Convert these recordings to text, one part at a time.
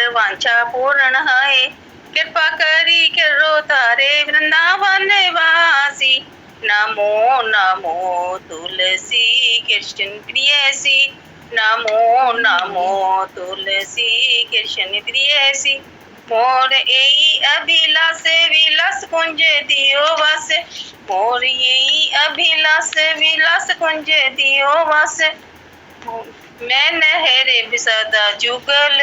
कर वांछा पूर्ण है। कृपा करी करो तारे वृंदावन वासी। नमो नमो तुलसी कृष्ण प्रियसी। नमो नमो तुलसी कृष्ण प्रियसी। मोर यही अभिलाष विलास कुंज दियो वस। मोर यही अभिलाष विलास कुंज दियो वस। मैं नहरे सदा जुगल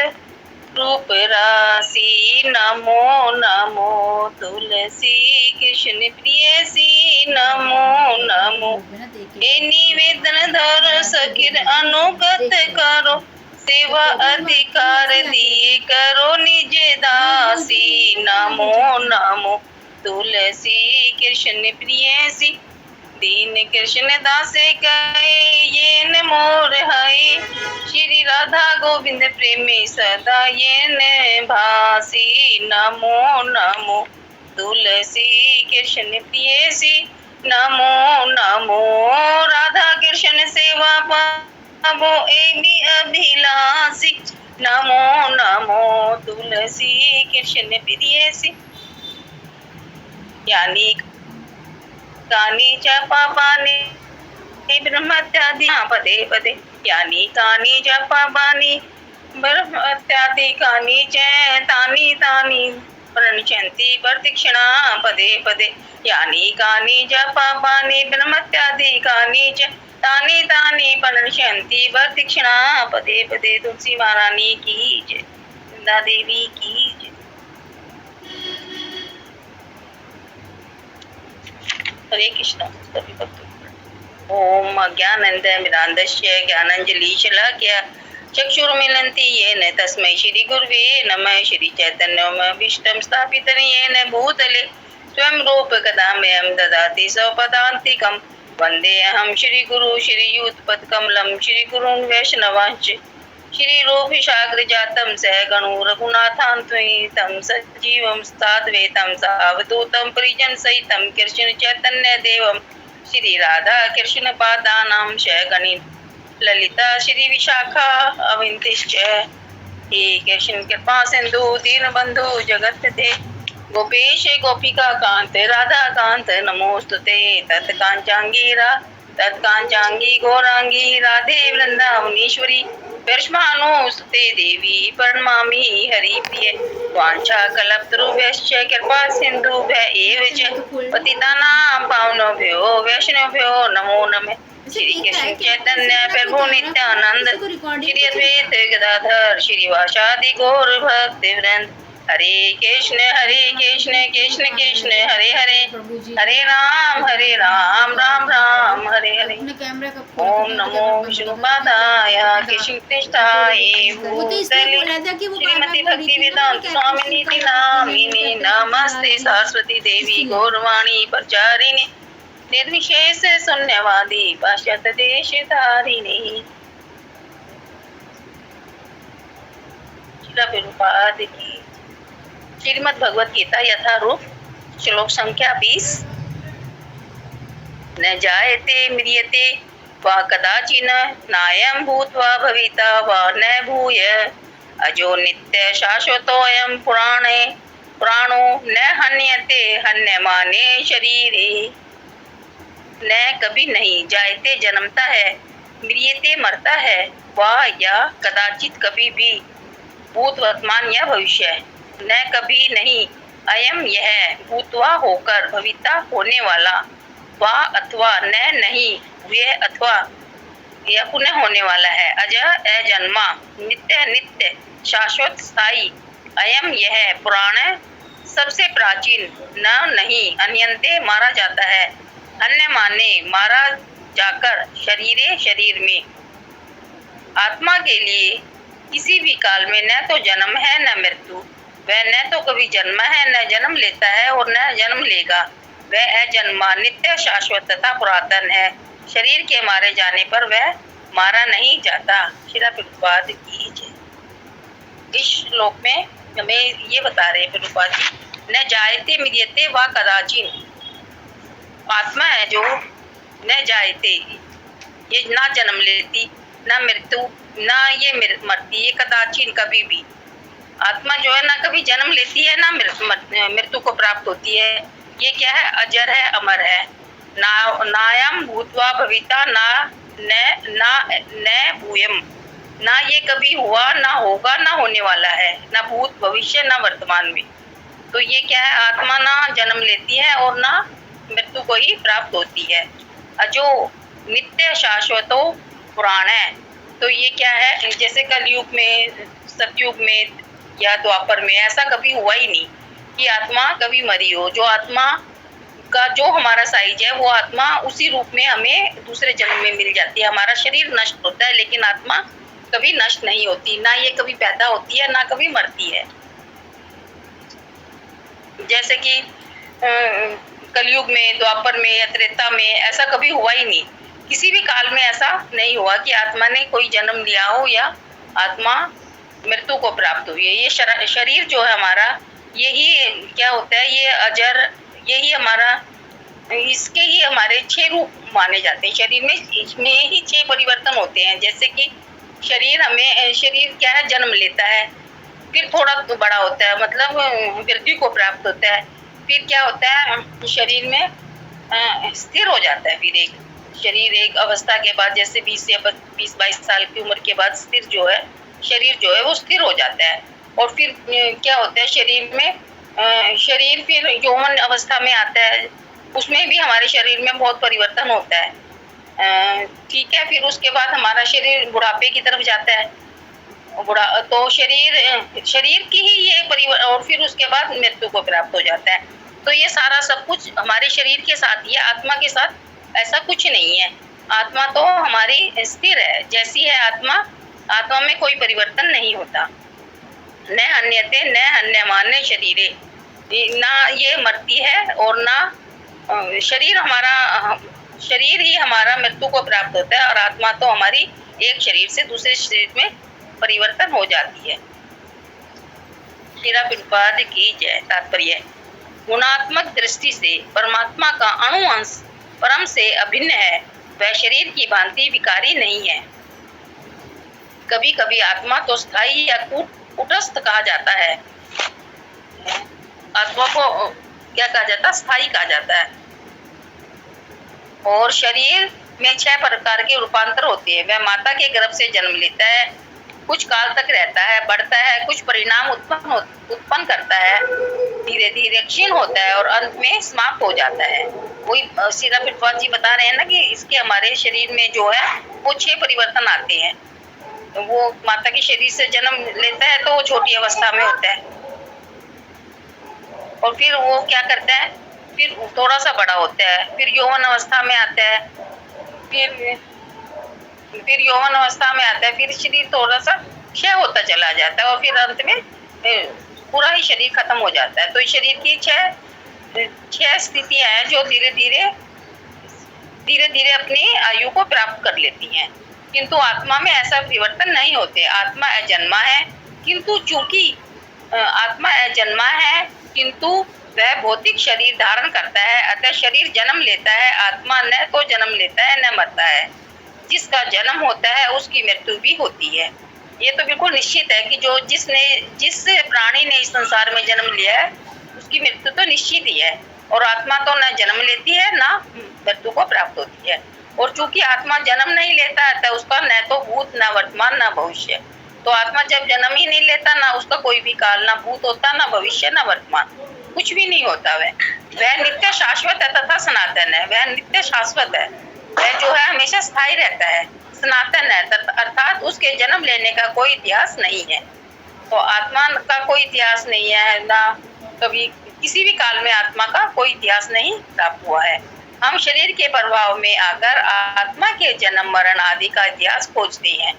रूप राशि। नमो नमो तुलसी कृष्ण प्रियसी। नमो नमो ए निवेदन धर सखीर अनुगत करो। सेवा अधिकार दिए करो निज दासी। नमो नमो तुलसी कृष्ण प्रियसी। दीन कृष्ण दासे कहे ये न मोर है। श्री राधा गोविंद प्रेमी सदा ये न भासी। नमो नमो तुलसी कृष्ण प्रियसी। नमो नमो राधा कृष्ण सेवा पावो एवं अभिलाषी। नमो नमो तुलसी कृष्ण प्रियसी। यानी कानी च पापानि ब्रह्मत्यादि पदे पदे। यानी कानी च पापानि ब्रह्मत्यादि कानी च तानि तानि प्रणश्यन्ति प्रदक्षिणा पदे पदे। यानी कानी च पापानि ब्रह्मत्यादि कानी च तानि तानि प्रणश्यन्ति प्रदक्षिणा पदे पदे। तुलसी महारानी की जय। वृंदा देवी की जय। हरे कृष्ण सभी भक्तों। ओम अज्ञानंदमिरान्धस्य ज्ञानाञ्जलिशलाकया चक्षुरुन्मीलितं येन तस्मै श्री गुरुवे नमः। श्री चैतन्यमभीष्टं स्थापितं येन भूतले स्वयं रूप कदा मह्यं ददाति स्वपदान्तिकं। वन्देऽहं श्रीगुरु श्रीयुतपदकमलं श्रीगुरुन् वैष्णवांश्च। श्री रूप सागर जातम सह गणु रघुनाथान्वितं सजीवं साद्वैतं सावधूतं परिजन सहितं कृष्ण चैतन्य देवं। श्री राधा कृष्ण पादानां सगणि ललिता श्री विशाखा अविंतिश्च। हे कृष्ण कृपा सिंधु दीनबंधु जगत्पते गोपेश गोपिका कांत राधा कांत नमोस्तुते। तत्कांचांगी गौरांगी राधे वृंदावनेश्वरी वैष्णवानुस्तुते देवी प्रणमामि हरिप्रिये। वाञ्छा कल्पतरुभ्यश्च कृपा सिन्धुभ्य एव च पतितानां पावनेभ्यो वैष्णवेभ्यो नमो नमः। श्री कृष्ण चैतन्य प्रभु नित्यानंद श्री अद्वैत गदाधर श्रीवासादि गौर भक्तवृंद। हरे कृष्ण कृष्ण कृष्ण हरे हरे। हरे राम राम राम हरे हरे। ओम नमो विष्णुपादाय कृष्ण कृष्णाय भूतले श्रीमती भक्ति वेदांत स्वामिनीति नामिने नमस्ते सरस्वती देवी गौरवाणी प्रचारिणे निर्विशेष शून्यवादी पाश्चात्य देश धारिणे। श्रील प्रभुपाद की। श्रीमद् भगवत गीता यथारूप श्लोक संख्या 20। न जायते म्रियते वा कदाचिन नायं भूत्वा भविता वा न भूय अजो नित्य शाश्वतोऽयं पुराणो न हन्यते हन्यमाने शरीरे। न कभी नहीं जायते जन्मता है, म्रियते मरता है, वा या कदाचित कभी भी, भूत वर्तमान या भविष्य, न कभी नहीं, अयम यह, भूतवा होकर, भविता होने वाला, वा अथवा न नहीं, हुए अथवा यह पुनः होने वाला है, अज अजन्मा, नित्य नित्य, शाश्वत स्थायी, अयम यह, पुराण सबसे प्राचीन, न नहीं, अन्यन्ते मारा जाता है, अन्य माने मारा जाकर, शरीरे शरीर में। आत्मा के लिए किसी भी काल में न तो जन्म है न मृत्यु। वह न तो कभी जन्मा है न जन्म लेता है और न जन्म लेगा। वह अजन्मा नित्य शाश्वत तथा पुरातन है। शरीर के मारे जाने पर वह मारा नहीं जाता। श्रील प्रभुपाद की जय। इस श्लोक में हमें ये बता रहे प्रभुपाद जी, न जायते म्रियते वा कदाचिन, आत्मा है जो न जायते, ये ना जन्म लेती, न मृत्यु, ना ये मरती, ये कदाचिन कभी भी, आत्मा जो है ना कभी जन्म लेती है ना मृत्यु को प्राप्त होती है। ये क्या है? अजर है, अमर है। नायम भूतवा भविता न भूयम। ना ये कभी हुआ, ना होगा, ना होने वाला है, ना भूत भविष्य, ना वर्तमान में। तो ये क्या है? आत्मा ना जन्म लेती है और ना मृत्यु को ही प्राप्त होती है। अजो नित्य शाश्वतो पुराण है। तो ये क्या है? जैसे कलयुग में, सतयुग में या द्वापर में ऐसा कभी हुआ ही नहीं कि आत्मा कभी मरी हो। जो आत्मा का जो हमारा साइज है वो आत्मा उसी रूप में हमें दूसरे जन्म में मिल जाती है। हमारा शरीर नष्ट होता है लेकिन आत्मा कभी नष्ट नहीं होती, ना ये कभी पैदा होती है ना कभी मरती है। जैसे कि कलयुग में, द्वापर में या त्रेता में ऐसा कभी हुआ ही नहीं। किसी भी काल में ऐसा नहीं हुआ कि आत्मा ने कोई जन्म लिया हो या आत्मा मृत्यु को प्राप्त हुई है। ये शरीर जो है हमारा, यही क्या होता है, ये अजर, यही हमारा, इसके ही हमारे 6 रूप माने जाते हैं। शरीर में इसमें ही 6 परिवर्तन होते हैं। जैसे कि शरीर क्या है? जन्म लेता है, फिर थोड़ा बड़ा होता है, मतलब वृद्धि को प्राप्त होता है। फिर क्या होता है? शरीर में स्थिर हो जाता है। फिर एक शरीर एक अवस्था के बाद, जैसे 20 या 22 साल की उम्र के बाद स्थिर जो है शरीर जो है वो स्थिर हो जाता है। और फिर क्या होता है? शरीर में शरीर फिर यौवन अवस्था में आता है। उसमें भी हमारे शरीर में बहुत परिवर्तन होता है। ठीक है। फिर उसके बाद हमारा शरीर बुढ़ापे की तरफ जाता है। तो शरीर की ही ये परिवर्तन, और फिर उसके बाद मृत्यु को प्राप्त हो जाता है। तो ये सारा सब कुछ हमारे शरीर के साथ ही है। आत्मा के साथ ऐसा कुछ नहीं है। आत्मा तो हमारी स्थिर है, जैसी है आत्मा। आत्मा में कोई परिवर्तन नहीं होता। न अन्यते न अन्यमान्य शरीरे। ना ये मरती है और ना शरीर ही हमारा मृत्यु को प्राप्त होता है, और आत्मा तो हमारी एक शरीर से दूसरे शरीर में परिवर्तन हो जाती है। श्रील प्रभुपाद की जय। तात्पर्य: गुणात्मक दृष्टि से परमात्मा का अणु अंश परम से अभिन्न है। वह शरीर की भांति विकारी नहीं है। कभी कभी आत्मा तो स्थायी या कूटस्थ कहा जाता है। आत्मा को क्या कहा जाता है? स्थायी कहा जाता है। और शरीर में 6 प्रकार के रूपांतर होते हैं। वह माता के गर्भ से जन्म लेता है, कुछ काल तक रहता है, बढ़ता है, कुछ परिणाम उत्पन्न करता है, धीरे धीरे क्षीण होता है और अंत में समाप्त हो जाता है। वही श्रील प्रभुपाद जी बता रहे हैं ना कि इसके हमारे शरीर में जो है वो 6 परिवर्तन आते हैं। वो माता के शरीर से जन्म लेता है तो वो छोटी अवस्था में होता है, और फिर वो क्या करता है? फिर थोड़ा सा बड़ा होता है, फिर यौवन अवस्था में आता है, फिर यौवन अवस्था में आता है, फिर शरीर थोड़ा सा क्षय होता चला जाता है और फिर अंत में पूरा ही शरीर खत्म हो जाता है। तो इस शरीर की 6 स्थितियां हैं जो धीरे धीरे अपनी आयु को प्राप्त कर लेती हैं। किंतु आत्मा में ऐसा परिवर्तन नहीं होते। आत्मा अजन्मा है, किंतु चूंकि आत्मा अजन्मा है किंतु वह भौतिक शरीर धारण करता है, अतः शरीर जन्म लेता है। आत्मा न तो जन्म लेता है न मरता है। जिसका जन्म होता है उसकी मृत्यु भी होती है। ये तो बिल्कुल निश्चित है कि जिस प्राणी ने इस संसार में जन्म लिया है उसकी मृत्यु तो निश्चित ही है। और आत्मा तो न जन्म लेती है न मृत्यु को प्राप्त होती है। और चूंकि आत्मा जन्म नहीं लेता है तो उसका न तो भूत, न वर्तमान, न भविष्य। तो आत्मा जब जन्म ही नहीं लेता, ना उसका कोई भी काल, ना भूत होता, ना भविष्य, ना वर्तमान, कुछ भी नहीं होता। वह नित्य शाश्वत है तथा सनातन है। वह नित्य शाश्वत है, वह जो है हमेशा स्थायी रहता है, सनातन है, अर्थात उसके जन्म लेने का कोई इतिहास नहीं है। तो आत्मा का कोई इतिहास नहीं है, ना कभी किसी भी काल में आत्मा का कोई इतिहास नहीं प्राप्त हुआ है। हम शरीर के प्रभाव में आकर आत्मा के जन्म मरण आदि का इतिहास खोजते हैं।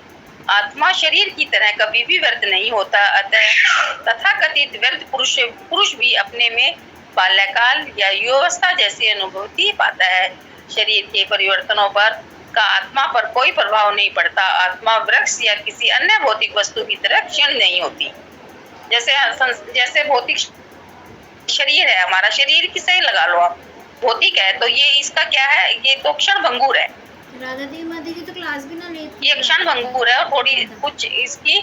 आत्मा शरीर की तरह कभी भी व्यर्थ नहीं होता। अतः तथाकथित व्यर्थ पुरुष भी अपने में बाल्यकाल या युवावस्था जैसी अनुभूति पाता है। शरीर के परिवर्तनों पर का आत्मा पर कोई प्रभाव नहीं पड़ता। आत्मा वृक्ष या किसी अन्य भौतिक वस्तु की तरह क्षीण नहीं होती। जैसे भौतिक शरीर है हमारा, शरीर किसे लगा लो आप, भौतिक है, तो ये इसका क्या है? ये तो क्षण भंगुर है। राधा देवी माता की तो क्लास भी ना लेती। ये क्षण भंगुर है और थोड़ी कुछ इसकी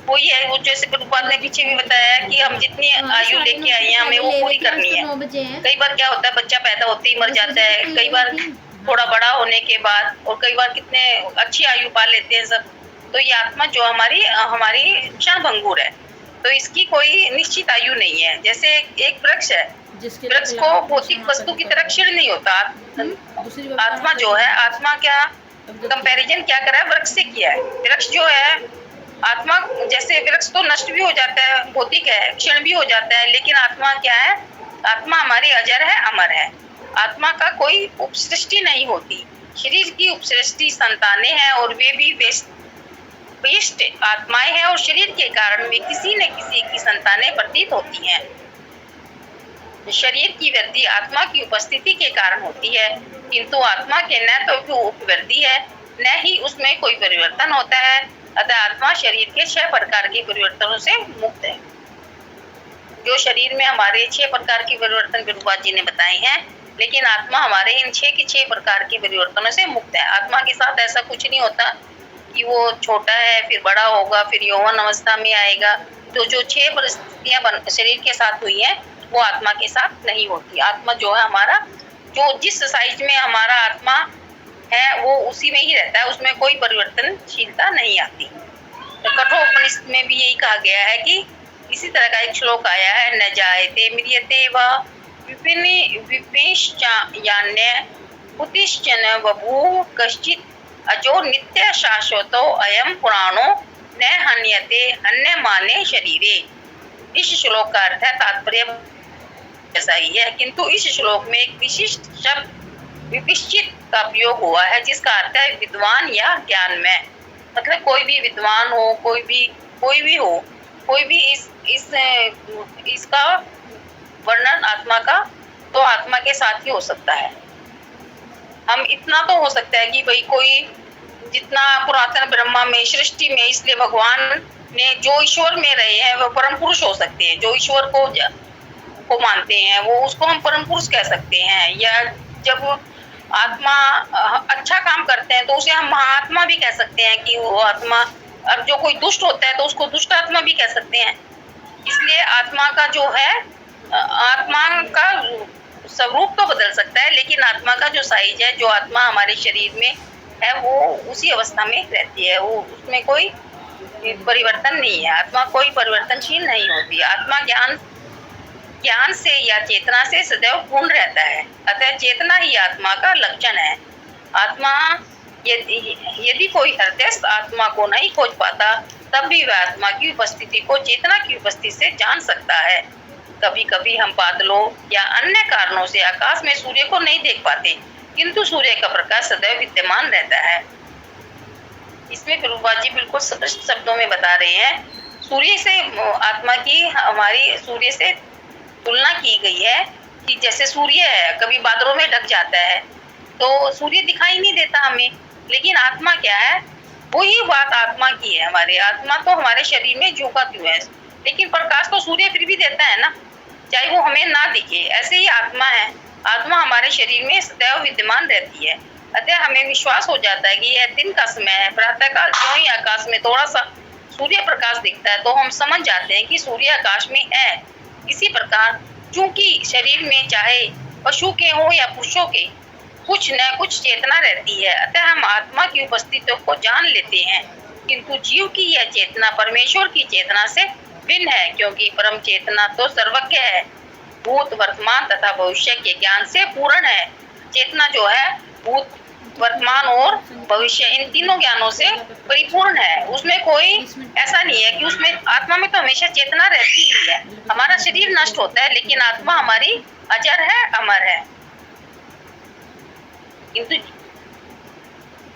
वही है, वो जैसे प्रभुपाद ने पीछे भी बताया कि हम जितनी आयु लेके आए हैं हमें वो पूरी करनी है। कई बार क्या होता है, बच्चा पैदा होते ही मर जाता है, कई बार थोड़ा बड़ा होने के बाद, और कई बार कितने अच्छी आयु पा लेते हैं सब। तो ये आत्मा जो हमारी हमारी क्षण भंगुर है, तो इसकी कोई निश्चित आयु नहीं है। जैसे एक वृक्ष है, वृक्ष को भौतिक वस्तु की तरह क्षीण नहीं होता। आत्मा जो है, आत्मा क्या कंपैरिजन क्या करा है, वृक्ष से किया है। वृक्ष जो है आत्मा, जैसे वृक्ष तो नष्ट भी हो जाता है, भौतिक है, क्षण भी हो जाता है, लेकिन आत्मा क्या है, आत्मा हमारी अजर है, अमर है। आत्मा का कोई उपसृष्टि नहीं होती। शरीर की उपसृष्टि संतानें हैं, और वे भी बेस्ट आत्माएं हैं, और शरीर के कारण में किसी न किसी की संतानें प्रतीत होती हैं। शरीर की वृद्धि आत्मा की उपस्थिति के कारण होती है, किंतु आत्मा के न तो उपवृद्धि है, न ही उसमें कोई परिवर्तन होता है। अतः आत्मा शरीर के 6 प्रकार के परिवर्तनों से मुक्त है। जो शरीर में हमारे 6 प्रकार के परिवर्तन प्रभुपाद जी ने बताए हैं, लेकिन आत्मा हमारे इन 6 के 6 प्रकार के परिवर्तनों से मुक्त है। आत्मा के साथ ऐसा कुछ नहीं होता कि वो छोटा है फिर बड़ा होगा फिर यौवन अवस्था में आएगा। तो जो 6 परिस्थितियां शरीर के साथ हुई हैं वो आत्मा के साथ नहीं होती। आत्मा जो है हमारा, जो जिस साइज में हमारा आत्मा है वो उसी में ही रहता है, उसमें कोई परिवर्तनशीलता नहीं आती। तो कठोपनिषद में भी यही कहा गया है कि इसी तरह का एक श्लोक आया है, न जायते म्रियते व विपिश्चान्य कुतिश्चन बभूव कश्चित् अजो नित्य शाश्वतो अयम पुराणो न हन्यते हन्यमाने शरीरे। इस श्लोक का अर्थ है, तात्पर्य ऐसा ही है, किंतु इस श्लोक में एक विशिष्ट शब्द विपिश्चित का प्रयोग हुआ है, जिसका अर्थ है विद्वान या ज्ञान में। मतलब कोई भी विद्वान हो, कोई भी हो, कोई भी इसका वर्णन आत्मा का तो आत्मा के साथ ही हो सकता है। हम इतना तो हो सकता है कि भाई कोई जितना पुरातन ब्रह्मा में, सृष्टि में, इसलिए भगवान ने जो ईश्वर में रहे हैं वो परम पुरुष हो सकते हैं। जो ईश्वर को मानते हैं वो उसको हम परम पुरुष कह सकते हैं। या जब आत्मा अच्छा काम करते हैं तो उसे हम महात्मा भी कह सकते हैं कि वो आत्मा। अब जो कोई दुष्ट होता है तो उसको दुष्ट आत्मा भी कह सकते हैं। इसलिए आत्मा का जो है, आत्मा का स्वरूप तो बदल सकता है, लेकिन आत्मा का जो साइज है, जो आत्मा हमारे शरीर में है वो उसी अवस्था में रहती है, वो उसमें कोई परिवर्तन नहीं है। आत्मा कोई परिवर्तनशील नहीं होती। आत्मा ज्ञान से या चेतना से सदैव पूर्ण रहता है। अतः चेतना ही आत्मा का लक्षण है। आत्मा यदि कोई हृदयस्थ आत्मा को नहीं खोज पाता तब भी वह आत्मा की उपस्थिति को चेतना की उपस्थिति से जान सकता है। कभी कभी हम बादलों या अन्य कारणों से आकाश में सूर्य को नहीं देख पाते, किंतु सूर्य का प्रकाश सदैव विद्यमान रहता है। इसमें प्रभुपाद जी बिल्कुल स्पष्ट शब्दों में बता रहे हैं। सूर्य से आत्मा की हमारी सूर्य से तुलना की गई है कि जैसे सूर्य है कभी बादलों में ढक जाता है तो सूर्य दिखाई नहीं देता हमें, लेकिन आत्मा क्या है, वही बात आत्मा की है। हमारे आत्मा तो हमारे शरीर में झोंका क्यों है, लेकिन प्रकाश तो सूर्य फिर भी देता है ना, चाहे वो हमें ना दिखे। ऐसे ही आत्मा है, आत्मा हमारे शरीर में सदैव विद्यमान रहती है। अतः हमें विश्वास हो जाता है कि यह दिन का समय है। प्रातःकाल जो ही आकाश में थोड़ा सा सूर्य प्रकाश दिखता है तो हम समझ जाते हैं कि सूर्य आकाश में है। इसी प्रकार चूंकि शरीर में चाहे पशु के हो या पुरुषों के कुछ न कुछ चेतना रहती है, अतः हम आत्मा की उपस्थिति को जान लेते हैं। किंतु जीव की यह चेतना परमेश्वर की चेतना से भिन्न है, क्योंकि परम चेतना तो सर्वज्ञ है, भूत वर्तमान तथा भविष्य के ज्ञान से पूर्ण है। चेतना जो है भूत वर्तमान और भविष्य इन तीनों ज्ञानों से परिपूर्ण है। उसमें कोई ऐसा नहीं है कि उसमें, आत्मा में तो हमेशा चेतना रहती ही है। हमारा शरीर नष्ट होता है लेकिन आत्मा हमारी अजर है, अमर है। किंतु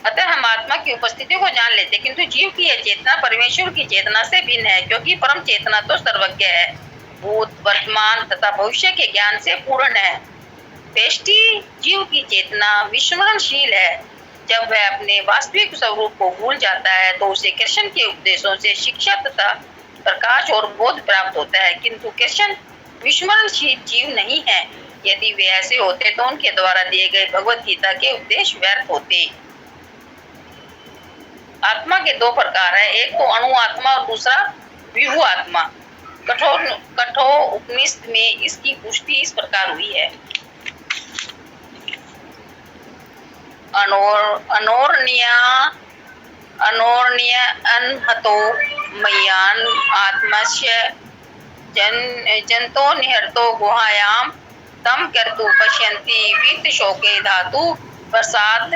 अतः हम आत्मा की उपस्थिति को जान लेते, किंतु जीव की यह चेतना परमेश्वर की चेतना से भिन्न है, क्योंकि परम चेतना तो सर्वज्ञ है, भूत वर्तमान तथा भविष्य के ज्ञान से पूर्ण है। बेष्टि जीव की चेतना विस्मरणशील है। जब वह अपने वास्तविक स्वरूप को भूल जाता है तो उसे कृष्ण के उपदेशों से शिक्षा तथा प्रकाश और बोध प्राप्त होता है, किंतु कृष्ण विस्मरणशील जीव नहीं है। यदि वे ऐसे होते तो उनके द्वारा दिए गए भगवत गीता के उपदेश व्यर्थ होते। आत्मा के 2 प्रकार है, एक तो अणु आत्मा और दूसरा विभु आत्मा। कठोर कठोर उपनिषद में इसकी पुष्टि इस प्रकार हुई है। अनोर्ण्य अनहतो मय्यान आत्मस्य जंतो निहर्तो गुहायां तम कर्तु पश्यन्ति वित्त शोके धातु प्रसाद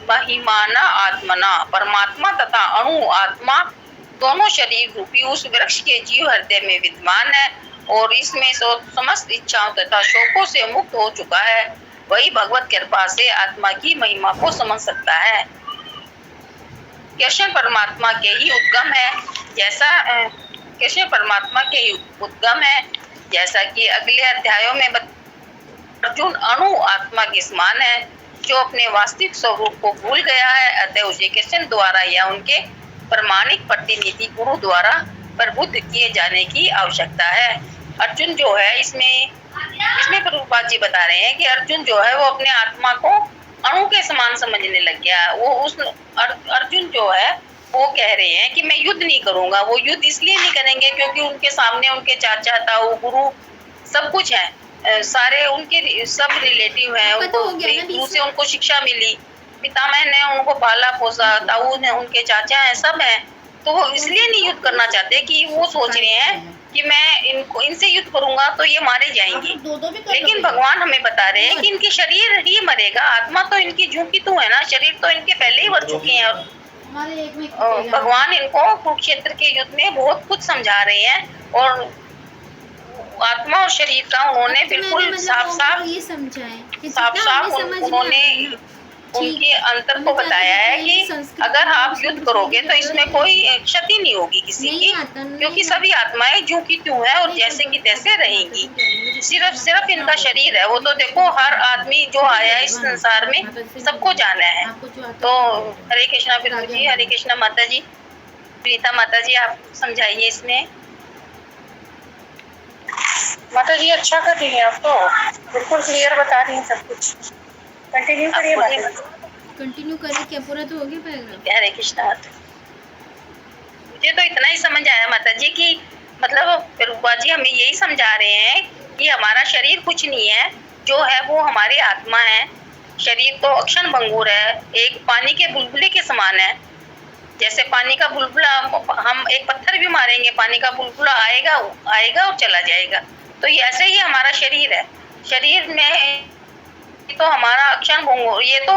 महिमाना आत्मना। परमात्मा तथा अणु आत्मा दोनों शरीर रूपी उस वृक्ष के जीव हृदय में विद्यमान है और इसमें समस्त इच्छाओं तथा शोकों से मुक्त हो चुका है। वही भगवत कृपा से आत्मा की महिमा को समझ सकता है। कृष्ण परमात्मा के ही उद्गम है, जैसा कि अगले अध्यायों में अर्जुन अणु आत्मा के समान है जो अपने वास्तविक स्वरूप को भूल गया है। अतः उसे कृष्ण द्वारा या उनके प्रमाणिक प्रतिनिधि गुरु द्वारा प्रबुद्ध किए जाने की आवश्यकता है। अर्जुन जो है इसमें प्रभुपाद जी बता रहे हैं कि अर्जुन जो है वो अपने आत्मा को अणु के समान समझने लग गया। वो उस अर्जुन जो है वो कह रहे हैं कि मैं युद्ध नहीं करूंगा। वो युद्ध इसलिए नहीं करेंगे क्योंकि उनके सामने उनके चाचा ताऊ गुरु सब कुछ है, सारे उनके सब रिलेटिव हैं। उनको गुरु से उनको शिक्षा मिली, पितामह ने उनको पाला पोसा, ताऊ ने उनके चाचा हैं, सब हैं। तो वो इसलिए नहीं युद्ध करना चाहते कि वो सोच रहे हैं कि मैं इनसे युद्ध करूंगा तो ये मारे जाएंगे। लेकिन भगवान हमें बता रहे हैं कि इनके शरीर ही मरेगा, आत्मा तो इनकी झूठी तो है ना, शरीर तो इनके पहले ही मर चुके हैं। और भगवान इनको कुरुक्षेत्र के युद्ध में बहुत कुछ समझा रहे हैं और आत्मा और शरीर का उन्होंने बिल्कुल साफ उन्होंने उनके अंतर को बताया है कि अगर आप युद्ध करोगे तो इसमें कोई क्षति नहीं होगी किसी की, क्योंकि सभी आत्माएं जो की त्यों है और जैसे की तैसे रहेंगी। सिर्फ इनका शरीर है, वो तो देखो हर आदमी जो आया इस संसार में सबको जाना है। तो हरे कृष्णा बिरजू जी, हरे कृष्णा माता जी, प्रीता माता जी, आप समझाइए इसमें। माता जी अच्छा कर रही है, आप तो बिल्कुल क्लियर बता रही हैं सब कुछ। कंटिन्यू करिए माता जी। कंटिन्यू करिए, क्या पूरा तो हो गया पैराग्राफ? हरे कृष्णा। मुझे तो इतना ही समझ आया माता जी कि मतलब रूपा जी हमें यही समझा रहे हैं कि हमारा शरीर कुछ नहीं है, जो है वो हमारी आत्मा है। शरीर तो अक्षण भंगुर है, एक पानी के बुलबुले के समान है। जैसे पानी का बुलबुला, हम एक पत्थर भी मारेंगे पानी का बुलबुला आएगा और चला जाएगा। तो ये ऐसे ही हमारा शरीर है। शरीर में तो हमारा अक्षण भंगुर, ये तो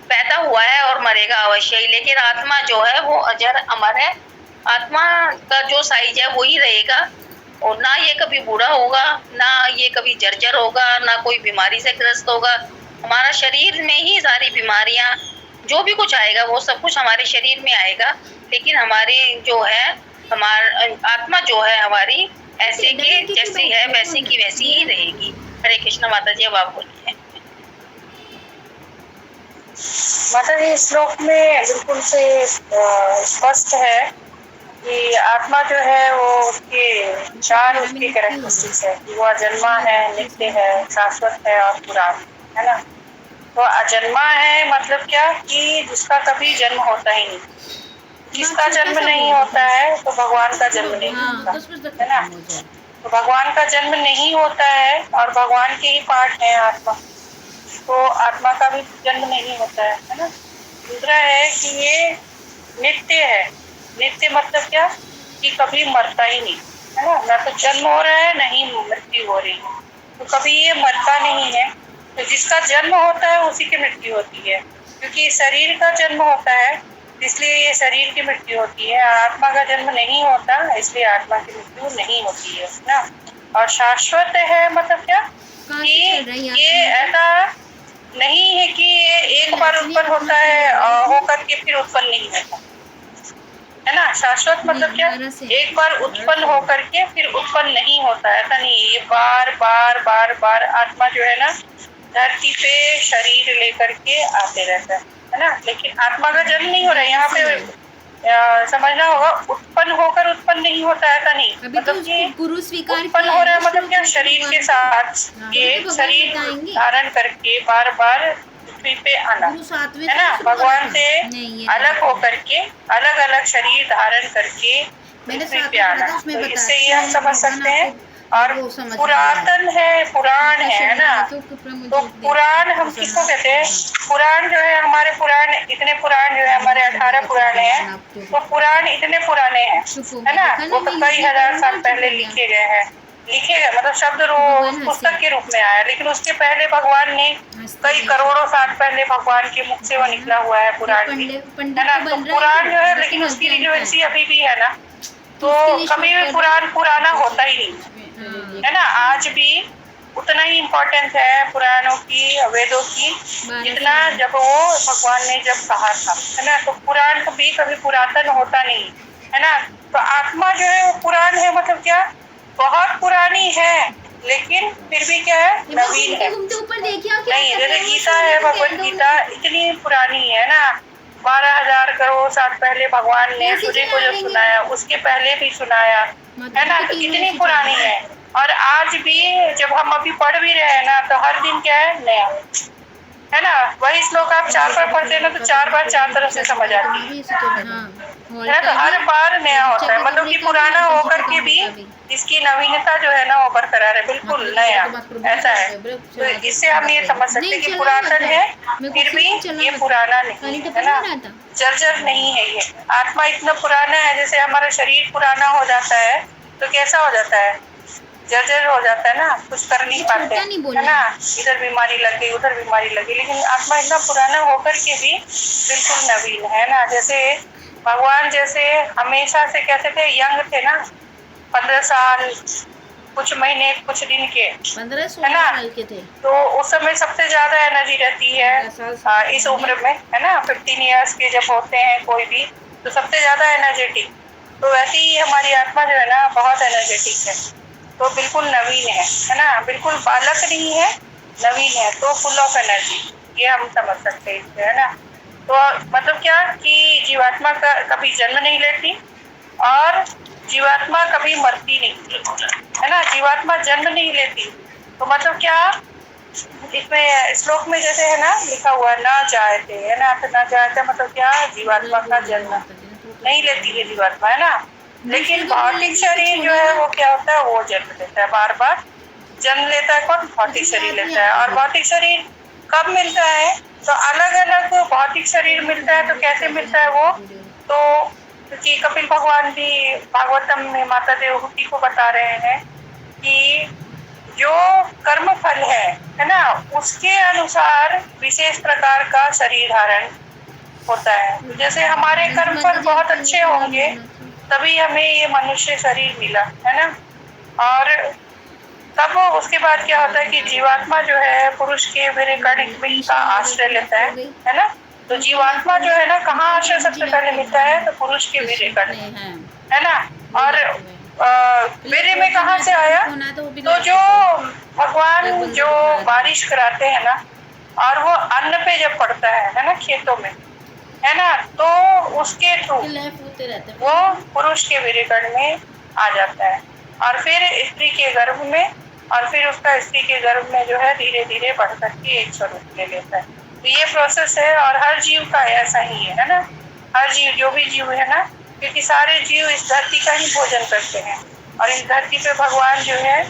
पैदा हुआ है और मरेगा अवश्य ही, लेकिन आत्मा जो है वो अजर अमर है। आत्मा का जो साइज है वही रहेगा और ना ये कभी बूढ़ा होगा, ना ये कभी जर्जर होगा, ना कोई बीमारी से ग्रस्त होगा। हमारा शरीर में ही सारी बीमारियां, जो भी कुछ आएगा वो सब कुछ हमारे शरीर में आएगा, लेकिन हमारे जो है आत्मा जो है हमारी ऐसे की जैसी है वैसी की वैसी ही रहेगी। हरे कृष्ण माता जी, अब आप बोलिए। माता जी श्लोक में बिल्कुल से स्पष्ट है कि आत्मा जो है वो उसके चार उसकी कैरेक्टरिस्टिक्स है कि वो अजन्मा है, नित्य है, शाश्वत है और पुराण है ना। तो अजन्मा है मतलब क्या कि जिसका कभी जन्म होता ही नहीं। जिसका जन्म नहीं होता है तो भगवान का जन्म नहीं होता है ना। तो भगवान का जन्म नहीं होता है और भगवान के ही पार्ट है आत्मा, तो आत्मा का भी जन्म नहीं होता है ना। दूसरा है कि ये नित्य है। नित्य मतलब क्या कि कभी मरता ही नहीं है ना, ना तो जन्म हो रहा है ना ही मृत्यु हो रही है, तो कभी ये मरता नहीं है। तो जिसका जन्म होता है उसी की मृत्यु होती है, क्योंकि शरीर का जन्म होता है इसलिए ये शरीर की मृत्यु होती है। आत्मा का जन्म नहीं होता इसलिए आत्मा की मृत्यु नहीं होती है ना। और शाश्वत है मतलब क्या कि ये ऐसा नहीं है कि ये एक बार उत्पन्न होता है होकर के फिर उत्पन्न नहीं होता है ना। शाश्वत मतलब क्या, एक बार उत्पन्न होकर के फिर उत्पन्न नहीं होता है, ऐसा नहीं। ये बार बार बार बार आत्मा जो है ना धरती पे शरीर लेकर के आते रहता है ना। लेकिन आत्मा का जन्म नहीं हो रहा है, यहाँ पे समझना होगा। उत्पन्न होकर उत्पन्न नहीं होता है, ऐसा नहीं। मतलब कि गुरु स्वीकार उत्पन्न हो रहा है मतलब क्या, शरीर के साथ ये शरीर धारण करके बार बार पृथ्वी पे आना है ना। भगवान से अलग होकर के अलग अलग शरीर धारण करके मैंने पृथ्वी साथ पे में आना। पढ़ा था, उसमें तो बताते इससे ये हम हैं समझ भगवान सकते हैं। आपको और वो समझ पुरातन है, पुराण है ना, तो कृपया मुझे तो उपदेश पुराण हम प्रसन्न किसको कहते हैं? हाँ। पुराण जो है हमारे पुराण, इतने पुराण जो है हमारे 18 पुराण हैं, तो पुराण इतने पुराने हैं, चुप हो है गया, ना, देखा वो ना, तो मैं कई युक्ति हजार करूँ साल ना, चुप पहले हो गया। लिखे गए हैं। लिखे गए मतलब शब्द रो भगवान हंसे। पुस्तक के रूप में आया, लेकिन उसके पहले भगवान ने हंसते कई हैं। करोड़ों साल पहले भगवान के मुख से वो निकला हुआ है पुराण भी, पंडित है ना। तो तो बन रहा पुराण जो है, लेकिन लेकिन उसकी अज्ञानता है। रिलेवेंसी अभी भी है ना, तो तो उसके लिए कभी श्लोक भी कर पुराण दो। पुराना होता ही नहीं, हाँ। है ना। आज भी उतना ही इम्पोर्टेंस है पुराणों की, वेदों की, 12 जितना साल। जब वो भगवान ने जब कहा था, है ना। तो पुराण कभी कभी पुरातन होता नहीं, है ना। तो आत्मा जो है वो पुराण है, मतलब क्या, बहुत पुरानी है, लेकिन फिर भी क्या है, नवीन है। घूमते ऊपर देखिए आप क्या नहीं, कर जैसे रहे हो, गीता सुन है, रहे तो भगवत कह दो गीता इतनी पुरानी है ना, 12,000 करोड़ साल पहले भगवान ने कैसे सूर्य को चला जब लेंगे? सुनाया, उसके पहले भी सुनाया, है ना। तो कितनी पुरानी है। और आज भी जब हम अभी पढ़ भी रहे हैं ना, तो हर दिन क्या है, नया, है ना। वही श्लोक आप 4 बार पढ़ते हैं ना, तो 4 बार 4 तरफ से समझ आती है ना। तो हर बार नया होता है, मतलब कि पुराना होकर के भी इसकी नवीनता जो है ना वो बरकरार है, बिल्कुल नया, ऐसा है। तो इससे हम ये समझ सकते हैं कि पुरातन है, फिर भी ये पुराना नहीं है ना, जर्जर नहीं है ये। आत्मा इतना पुराना है, जैसे हमारा शरीर पुराना हो जाता है तो कैसा हो जाता है, जर्जर हो जाता है ना, कुछ कर नहीं पाते, है ना। इधर बीमारी लग गई, उधर बीमारी लगी, लेकिन आत्मा इतना पुराना होकर के भी बिल्कुल नवीन है ना। जैसे भगवान जैसे हमेशा से कहते थे, यंग थे ना, 15 साल कुछ महीने कुछ दिन के, 15-16 साल के थे, तो उस समय सबसे ज्यादा एनर्जी रहती है इस उम्र में, है ना। 15 इयर्स के जब होते हैं कोई भी, तो सबसे ज्यादा एनर्जेटिक। तो वैसे ही हमारी आत्मा जो है ना बहुत एनर्जेटिक है, तो बिल्कुल नवीन है ना, बिल्कुल बालक नहीं है, नवीन है, तो फुल ऑफ एनर्जी, ये हम समझ सकते हैं इससे, है ना। तो मतलब क्या कि जीवात्मा का कभी जन्म नहीं लेती और जीवात्मा कभी मरती नहीं, है ना। जीवात्मा जन्म नहीं लेती, तो मतलब क्या, इसमें श्लोक में जैसे है ना लिखा हुआ, ना जायते, है ना। तो ना जायते मतलब क्या, जीवात्मा का जन्म नहीं लेती है जीवात्मा, है ना। लेकिन भौतिक शरीर जो है वो क्या होता है, वो जन्म लेता है, बार बार जन्म लेता है। कौन? भौतिक शरीर लेता है। और भौतिक शरीर कब मिलता है, तो अलग अलग भौतिक शरीर मिलता है। तो कैसे मिलता है वो, तो क्योंकि कपिल भगवान भी भागवतम में माता देवहूति को बता रहे हैं कि जो कर्म फल है ना, उसके अनुसार विशेष प्रकार का शरीर धारण होता है। जैसे हमारे कर्म फल बहुत अच्छे होंगे तभी हमें ये मनुष्य शरीर मिला, है ना। और तब उसके बाद क्या होता है कि जीवात्मा जो है पुरुष के वीर्य कर्ण का आश्रय लेता है ना। तो जीवात्मा जो है ना कहाँ आश्रय सबसे पहले मिलता है, तो पुरुष के वीर्य कर्ण, है ना। और वीर्य में कहाँ से आया, तो जो भगवान जो बारिश कराते हैं ना, और वो अन्न पे जब पड़ता है ना खेतों में, है ना, तो उसके थ्रू वो पुरुष के वीर्य कर्ण में आ जाता है, और फिर स्त्री के गर्भ में, और फिर उसका स्त्री के गर्भ में जो है धीरे धीरे बढ़ करके एक स्वरूप ले लेता है। तो ये प्रोसेस है, और हर जीव का ऐसा ही है ना। हर जीव, जो भी जीव है ना, क्योंकि सारे जीव इस धरती का ही भोजन करते हैं, और इस धरती पे भगवान जो है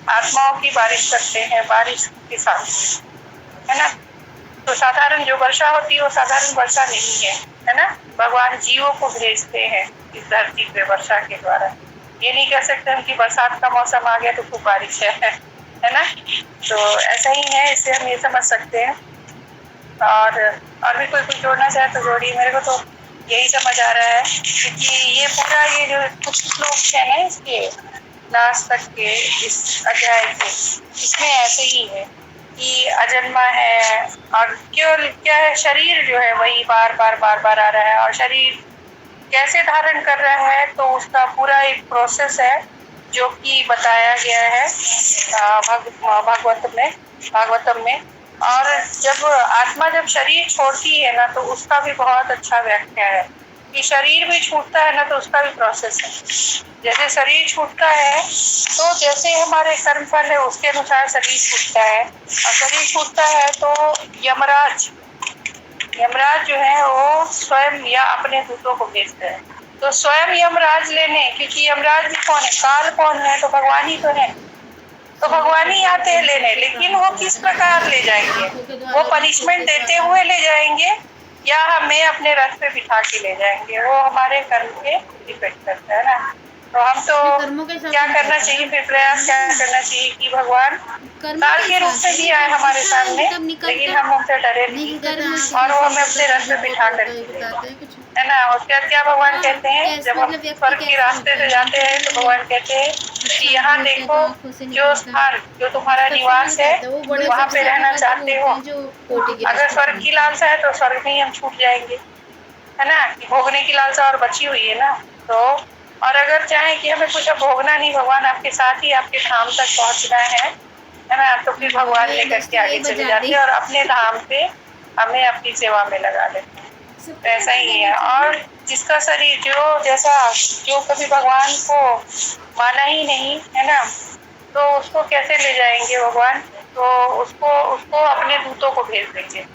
आत्माओं की बारिश करते हैं, बारिश के साथ, है ना। तो साधारण जो वर्षा होती है वो साधारण वर्षा नहीं है ना। भगवान जीवों को भेजते हैं इस धरती पे वर्षा के द्वारा। ये नहीं कह सकते हम कि बरसात का मौसम आ गया तो खूब बारिश है ना। तो ऐसा ही है, इससे हम ये समझ सकते हैं। और भी कोई कुछ जोड़ना चाहे तो जोड़िए, मेरे को तो यही समझ आ रहा है, क्योंकि ये पूरा ये जो कुछ श्लोक है ना इसके लास्ट तक के इस अध्याय के, इसमें ऐसे ही है कि अजन्मा है, और केवल क्या है, शरीर जो है वही बार बार आ रहा है। और शरीर कैसे धारण कर रहा है, तो उसका पूरा एक प्रोसेस है जो कि बताया गया है भागवतम में। और जब आत्मा जब शरीर छोड़ती है ना, तो उसका भी बहुत अच्छा व्याख्या है कि शरीर भी छूटता है ना, तो उसका भी प्रोसेस है। जैसे शरीर छूटता है तो जैसे हमारे कर्मफल है उसके अनुसार शरीर छूटता है, और शरीर छूटता है तो यमराज जो है वो स्वयं या अपने दूतों को भेजते हैं, तो स्वयं यमराज लेने, क्योंकि यमराज भी कौन है, काल कौन है, तो भगवान ही तो है। तो भगवान ही आते हैं लेने, लेकिन वो किस प्रकार ले जाएंगे, वो पनिशमेंट देते हुए ले जाएंगे या हमें अपने रथ पे बिठा के ले जाएंगे, वो हमारे कर्म पे डिपेंड करता है ना। तो हम तो कर्मों के साथ क्या करना चाहिए, फिर प्रयास क्या करना चाहिए कि भगवान काल के रूप में भी आए हमारे सामने, लेकिन हम उनसे डरे नहीं और वो हमें अपने रथ पे बिठा कर है ना। उसके बाद क्या भगवान कहते हैं, जब हम स्वर्ग के रास्ते से जाते हैं तो भगवान कहते हैं कि यहाँ देखो जो स्थान, जो तुम्हारा निवास है वहाँ पे रहना चाहते हो। अगर स्वर्ग की लालसा है तो स्वर्ग में ही हम छूट जाएंगे, है ना, कि भोगने की लालसा और बची हुई है ना। तो और अगर चाहे कि हमें कुछ भोगना नहीं, भगवान आपके साथ ही आपके धाम तक पहुँचना है ना, तो फिर भगवान लेकर के आगे चले जाते हैं और अपने धाम पे हमें अपनी सेवा में लगा लेते हैं। तो ऐसा ही है। और जिसका शरीर जो कभी भगवान को माना ही नहीं है ना, तो उसको कैसे ले जाएंगे भगवान, तो उसको अपने दूतों को भेज देंगे,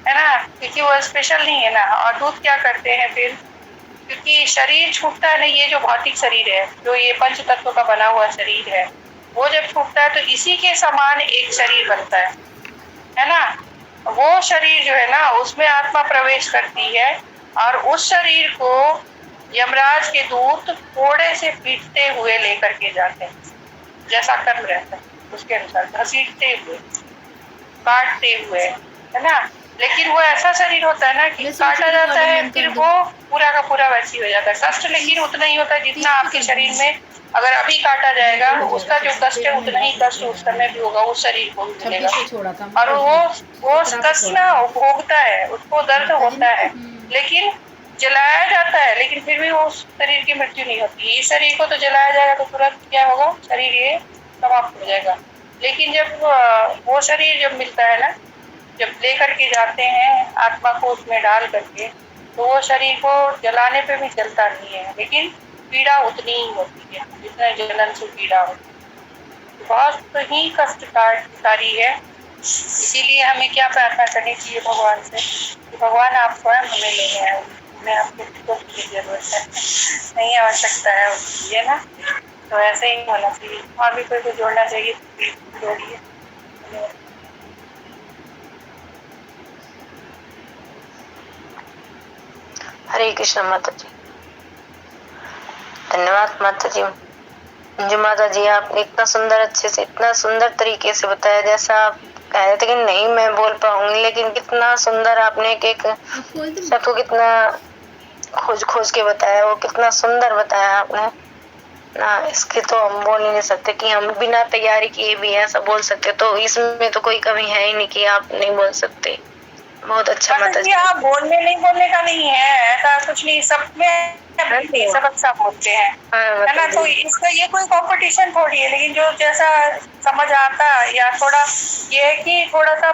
है ना, क्योंकि वो स्पेशल नहीं है ना। और दूत क्या करते हैं फिर, क्योंकि शरीर छूटता है ना, ये जो भौतिक शरीर है, जो ये पंच तत्व का बना हुआ शरीर है, वो जब छूटता है तो इसी के समान एक शरीर बनता है ना। वो शरीर जो है ना, उसमें आत्मा प्रवेश करती है और उस शरीर को यमराज के दूत घोड़े से पीटते हुए लेकर के जाते हैं, जैसा कर्म रहता है उसके अनुसार, घसीटते हुए, काटते हुए, है ना। लेकिन वो ऐसा शरीर होता है ना कि काटा जाता है फिर वो पूरा का पूरा वैसी हो जाता है। कष्ट लेकिन उतना ही होता है जितना आपके शरीर में अगर अभी काटा जाएगा, उसका जो कष्ट है उतना ही कष्ट उस समय भी होगा, उस शरीर को भी मिलेगा। और वो कष्ट ना भोगता है, उसको दर्द होता है, लेकिन जलाया जाता है, लेकिन फिर भी वो उस शरीर की मृत्यु नहीं होती। इस शरीर को तो जलाया जाएगा तो तुरंत क्या होगा, शरीर ये समाप्त हो जाएगा। लेकिन जब वो शरीर जब मिलता है ना, जब लेकर के जाते हैं आत्मा को उसमें डाल करके, तो वो शरीर को जलाने पे भी जलता नहीं है, लेकिन पीड़ा उतनी ही होती है जितना जलन से पीड़ा होती है। बहुत ही कष्टकारी है। इसीलिए हमें क्या प्रार्थना करनी चाहिए भगवान से कि भगवान आप स्वयं हमें लेने आए, हमें आपके दुखों की जरूरत है, नहीं आवश्यकता है उसकी, है ना। तो ऐसे ही होना चाहिए। और भी कोई को जोड़ना चाहिए तो जोड़िए। हरे कृष्ण माता जी। धन्यवाद माता जी। जो माता जी आपने इतना सुंदर, अच्छे से, इतना सुंदर तरीके से बताया, जैसा आप कह रहे थे कि नहीं मैं बोल पाऊंगी, लेकिन कितना सुंदर आपने एक सबको कितना खोज के बताया, वो कितना सुंदर बताया आपने ना। इसके तो हम बोल ही नहीं सकते कि हम बिना तैयारी किए भी ऐसा बोल सकते, तो इसमें तो कोई कमी है ही नहीं कि आप नहीं बोल सकते। बहुत अच्छा माता जी। आप बोलने नहीं बोलने का नहीं है, ऐसा कुछ नहीं, सब में सब अच्छा बोलते हैं, है ना। तो इसका ये कोई कंपटीशन थोड़ी है, लेकिन जो जैसा समझ आता या थोड़ा ये है कि थोड़ा सा